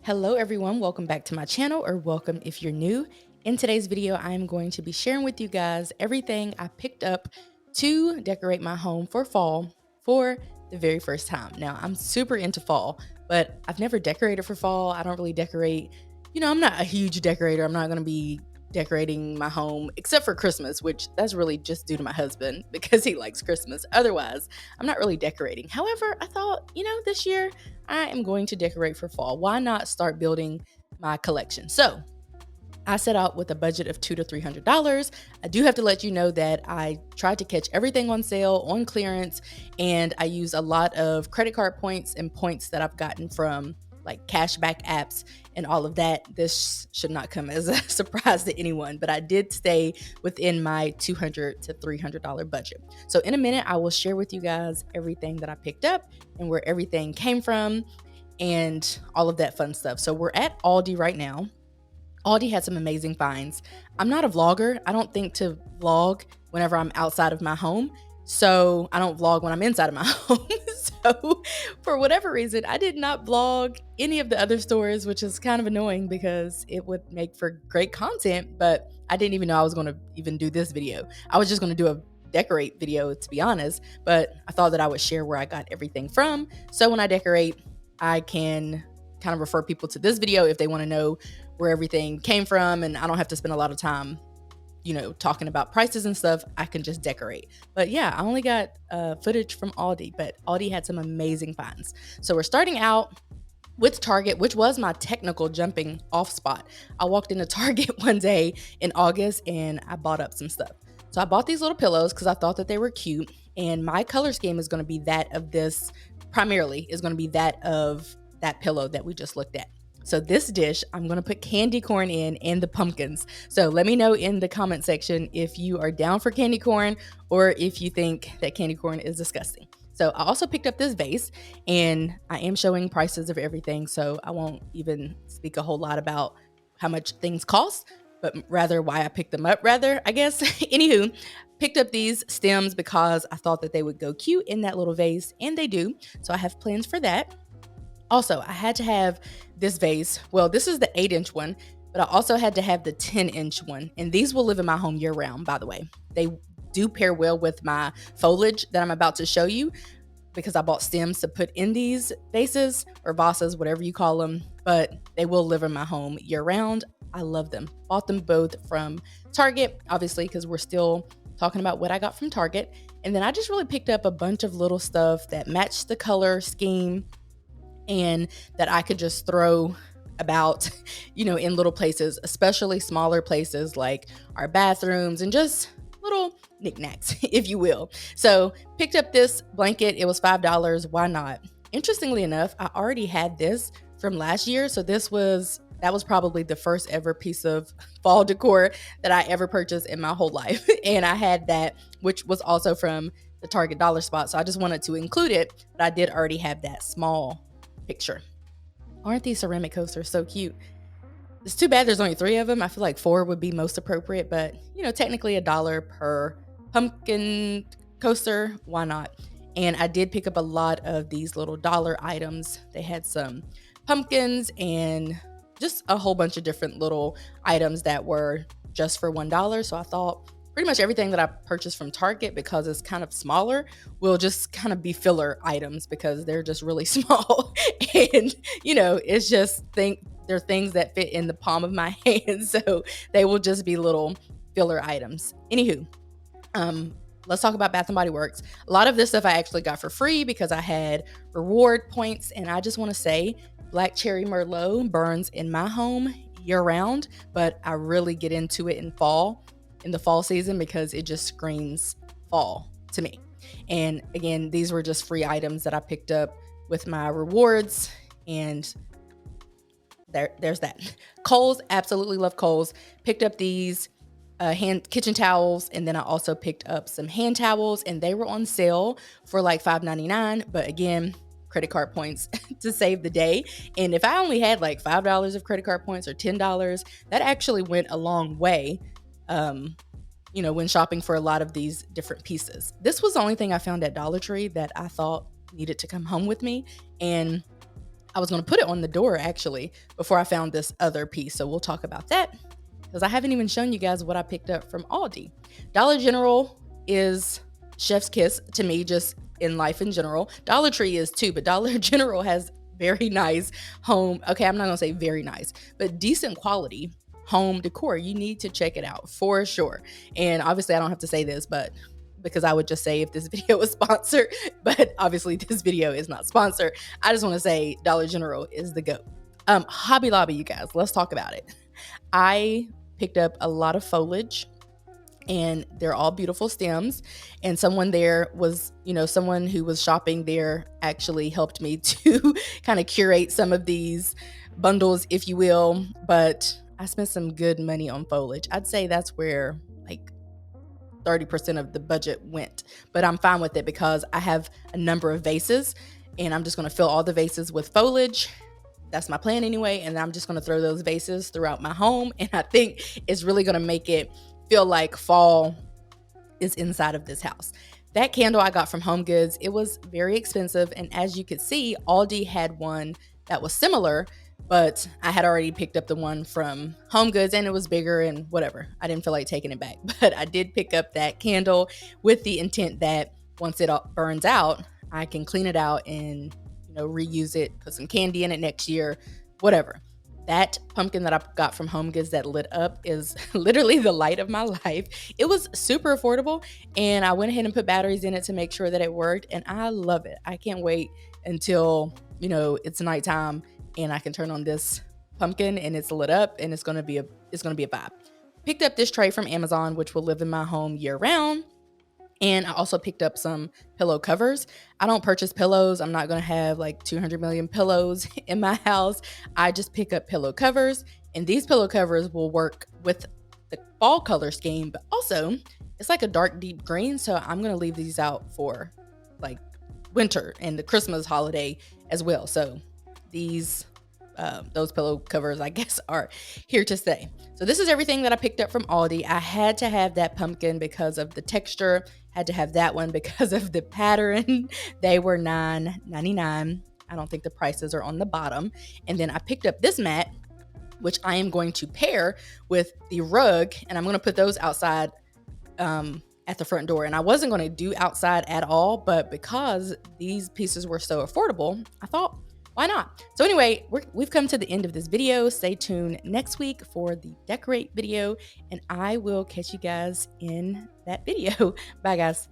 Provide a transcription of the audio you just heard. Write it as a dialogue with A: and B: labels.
A: Hello everyone, welcome back to my channel, or welcome if you're new. In today's video, I'm going to be sharing with you guys everything I picked up to decorate my home for fall for the very first time. Now, I'm super into fall, but I've never decorated for fall. I don't really decorate. I'm not a huge decorator. I'm not going to be decorating my home except for Christmas, which that's really just due to my husband because he likes Christmas. Otherwise, I'm not really decorating. However, I thought, this year I am going to decorate for fall. Why not start building my collection? So I set out with a budget of $200 to $300. I do have to let you know that I tried to catch everything on sale, on clearance, and I use a lot of credit card points and points that I've gotten from like cashback apps and all of that. This should not come as a surprise to anyone, but I did stay within my $200 to $300 budget. So in a minute, I will share with you guys everything that I picked up and where everything came from and all of that fun stuff. So we're at Aldi right now. Aldi had some amazing finds. I'm not a vlogger. I don't think to vlog whenever I'm outside of my home. So I don't vlog when I'm inside of my home. So for whatever reason, I did not vlog any of the other stores, which is kind of annoying because it would make for great content, but I didn't even know I was going to even do this video. I was just going to do a decorate video, to be honest, but I thought that I would share where I got everything from. So when I decorate, I can kind of refer people to this video if they want to know where everything came from, and I don't have to spend a lot of time talking about prices and stuff. I can just decorate. But yeah, I only got footage from Aldi, but Aldi had some amazing finds. So we're starting out with Target, which was my technical jumping off spot. I walked into Target one day in August and I bought up some stuff. So I bought these little pillows because I thought that they were cute, and my color scheme is going to be that of this, primarily is going to be that of that pillow that we just looked at. So this dish, I'm going to put candy corn in and the pumpkins. So let me know in the comment section if you are down for candy corn or if you think that candy corn is disgusting. So I also picked up this vase, and I am showing prices of everything. So I won't even speak a whole lot about how much things cost, but rather why I picked them up, I guess. Anywho, picked up these stems because I thought that they would go cute in that little vase, and they do. So I have plans for that. Also, I had to have this vase. Well, this is the 8-inch one, but I also had to have the 10-inch one. And these will live in my home year round, by the way. They do pair well with my foliage that I'm about to show you because I bought stems to put in these vases or vases, whatever you call them, but they will live in my home year round. I love them. Bought them both from Target, obviously, because we're still talking about what I got from Target. And then I just really picked up a bunch of little stuff that matched the color scheme and that I could just throw about, in little places, especially smaller places like our bathrooms and just little knickknacks, if you will. So picked up this blanket. It was $5. Why not? Interestingly enough, I already had this from last year. So that was probably the first ever piece of fall decor that I ever purchased in my whole life. And I had that, which was also from the Target dollar spot. So I just wanted to include it, but I did already have that small picture. Aren't these ceramic coasters so cute? It's too bad there's only 3 of them. I feel like 4 would be most appropriate, but technically $1 per pumpkin coaster. Why not? And I did pick up a lot of these little dollar items. They had some pumpkins and just a whole bunch of different little items that were just for $1. So I thought pretty much everything that I purchased from Target, because it's kind of smaller, will just kind of be filler items because they're just really small. And, it's just they're things that fit in the palm of my hand. So they will just be little filler items. Anywho, let's talk about Bath & Body Works. A lot of this stuff I actually got for free because I had reward points. And I just want to say Black Cherry Merlot burns in my home year round, but I really get into it in the fall season because it just screams fall to me. And again, these were just free items that I picked up with my rewards, and there's that. Kohl's, absolutely love Kohl's. Picked up these kitchen towels, and then I also picked up some hand towels, and they were on sale for like $5.99, but again, credit card points to save the day. And if I only had like $5 of credit card points or $10, that actually went a long way when shopping for a lot of these different pieces. This was the only thing I found at Dollar Tree that I thought needed to come home with me. And I was going to put it on the door actually before I found this other piece. So we'll talk about that because I haven't even shown you guys what I picked up from Aldi. Dollar General is chef's kiss to me, just in life in general. Dollar Tree is too, but Dollar General has very nice home. Okay, I'm not gonna say very nice, but decent quality home decor. You need to check it out for sure. And obviously I don't have to say this, but because I would just say if this video was sponsored, but obviously this video is not sponsored. I just want to say Dollar General is the GOAT. Hobby Lobby, you guys, let's talk about it. I picked up a lot of foliage and they're all beautiful stems. And someone there was, someone who was shopping there actually helped me to kind of curate some of these bundles, if you will. But I spent some good money on foliage. I'd say that's where like 30% of the budget went, but I'm fine with it because I have a number of vases and I'm just going to fill all the vases with foliage. That's my plan anyway. And I'm just going to throw those vases throughout my home. And I think it's really going to make it feel like fall is inside of this house. That candle I got from Home Goods, it was very expensive. And as you could see, Aldi had one that was similar, but I had already picked up the one from Home Goods and it was bigger and whatever. I didn't feel like taking it back, but I did pick up that candle with the intent that once it burns out, I can clean it out and, reuse it, put some candy in it next year, whatever. That pumpkin that I got from Home Goods that lit up is literally the light of my life. It was super affordable and I went ahead and put batteries in it to make sure that it worked and I love it. I can't wait until, it's nighttime and I can turn on this pumpkin and it's lit up and it's going to be a vibe. Picked up this tray from Amazon, which will live in my home year round. And I also picked up some pillow covers. I don't purchase pillows. I'm not going to have like 200 million pillows in my house. I just pick up pillow covers. And these pillow covers will work with the fall color scheme, but also it's like a dark, deep green. So I'm going to leave these out for like winter and the Christmas holiday as well. So those pillow covers, I guess, are here to stay. So this is everything that I picked up from Aldi. I had to have that pumpkin because of the texture, had to have that one because of the pattern. They were $9.99. I don't think the prices are on the bottom. And then I picked up this mat, which I am going to pair with the rug, and I'm going to put those outside at the front door. And I wasn't going to do outside at all, but because these pieces were so affordable, I thought, why not? So anyway, we've come to the end of this video. Stay tuned next week for the decorate video, and I will catch you guys in that video. Bye, guys.